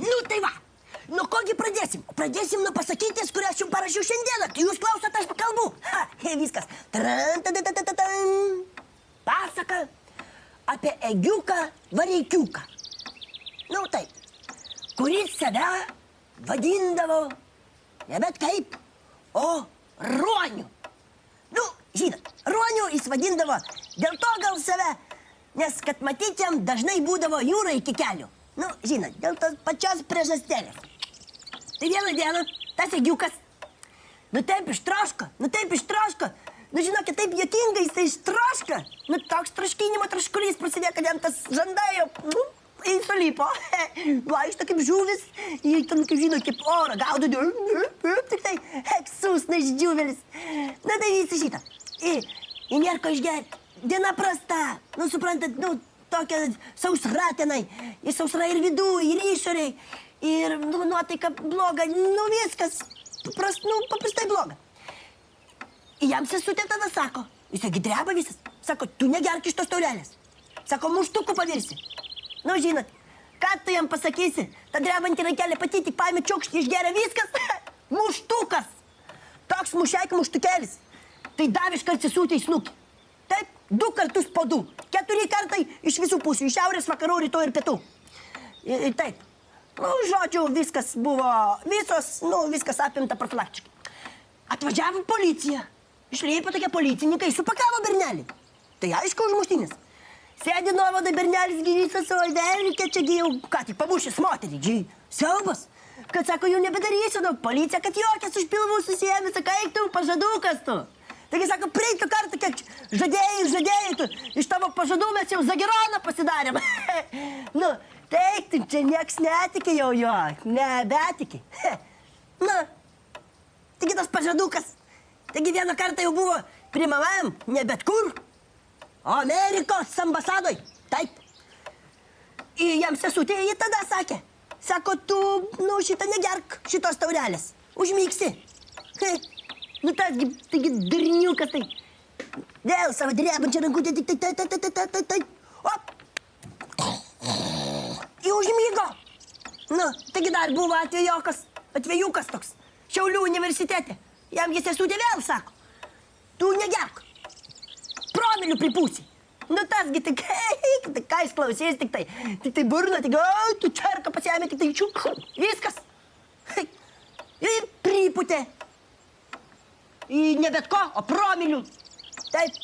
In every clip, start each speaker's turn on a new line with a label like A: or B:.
A: Nu tai va, nuo kogi pradėsim? Pradėsim nuo pasakytis, kurią aš jums parašiau šiandieną. Kai jūs klausot, aš pakalbu. Ha, viskas. Pasaka apie egiuką vareikiuką. Nu taip, kuris save vadindavo ne bet kaip, o ruoniu. Nu, žinot, ruoniu jis vadindavo dėl to gal save, nes kad matyti jam dažnai būdavo jūra iki kelių. Nu, žinot, dėl tos pačios priežastėlės. Tai vieną dieną tas egiukas, nu taip ištroško. Nu, žinokit, taip juokingai jisai ištroško. Nu, toks troškinimo troškulys prasidėjo, kad jam tas žandai jau, jis sulipo. Vaikšto kaip žuvis, jį ten, kaip žino, kaip orą gaudo. Tik tai, eksusnas džiuvelis. Na, tai visi šitą. Į nėrko išgerti. Diena prasta. Nu, suprantat, nu, tokia sausra tenai. Ir sausra ir vidų, ir išoriai. Ir nuotaika bloga. Nu, viskas. Paprastai bloga. Ir jam sesutė tada sako. Jisai dreba visas. Sako, tu negerk iš tos taurelės. Sako, muštuku pavirsi. Nu, žinot, ką tu jam pasakysi? Ta drebantį rankelė pati tik paėmė čiukštį, išgeria viskas. Muštukas. Toks mušeik muštukelis. Tai davė iškart sesutė į snukį. Taip, 2 kartus po 2. 4 kartai iš visų pusių. Iš šiaurės, vakarų, rytų ir pietų. Ir taip. Nu, žodžiu, viskas buvo, viskas apimta profilaktiškai. Atvažiavo policija. Išleipo tokie policininkai, supakavo bernelį. Tai aišku, užmuštinis. Sėdi nuovadai bernelis gyvysas, o Verikė čiagi jau, ką tik pamušęs moterį, siaubas. Kad sako, jau nebedarysiu, nu, policija, kad jokias už pilvų susijėmė, sako, eik tu, pažadukas tu. Taigi sako, praeitą kartą, kiek žadėjai tu, iš tavo pažadų mes jau Zagironą pasidarėm. Nu, tai čia nieks netikė jau jo, nebetikė. Nu, taigi tas pažadukas, taigi vieną kartą jau buvo primamam, ne bet kur, o Amerikos ambasadoj, taip. Ir jam sesutė jį tada sakė, sako, tu, nu, šitą negerk, šitos taurelės, užmygsi. Nu, tasgi, taigi, durniukas, tai, vėl savo drebančią rankutę, tai, op. Ir užmygo. Nu, taigi dar buvo atvejukas toks, Šiaulių universitete. Jam jis sesutė vėl sako, tu negerk. Promilių pripūsi. Nu, tasgi, tik, ką jis klausys, tik tai burna, tik, tu čerką pasiėmė, tik tai čiuk, viskas. Ir pripūtė. Ir ne bet ko, o promilių. Taip,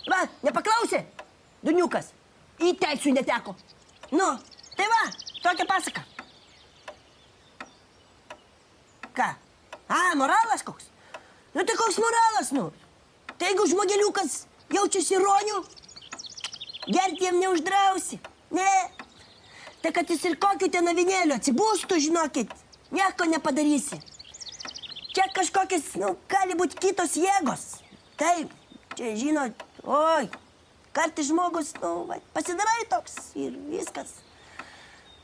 A: va, nepaklausė, duniukas. Į teisų neteko. Nu, tai va, tokia pasaka. Ką? Moralas koks? Nu, tai koks moralas, nu? Tai jeigu žmogeliukas jaučiasi ronių, gerti jam neuždrausi. Ne. Tai kad jis ir kokiu ten avinėliu atsibūstų, žinokit, nieko nepadarysi. Čia kažkokios, nu, gali būti kitos jėgos. Taip, čia, žinot, oi, kartais žmogus, nu, pasidarai toks ir viskas.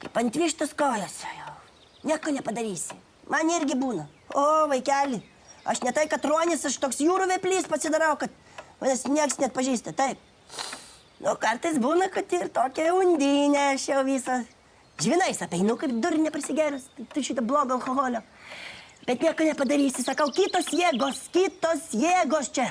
A: Kaip ant vištos kojos, jau, nieko nepadarysi. Man irgi būna. O, vaikeli, aš ne tai, kad ruonis, aš toks jūrų veplys pasidarau, kad manęs nieks net pažįsta, taip. Nu, kartais būna, kad ir tokia undinė, aš jau visą žvinais apeinu, kaip durne prisigerus, tai šitą blogą alkoholio. Bet nieko nepadarysi, sakau, kitos jėgos čia.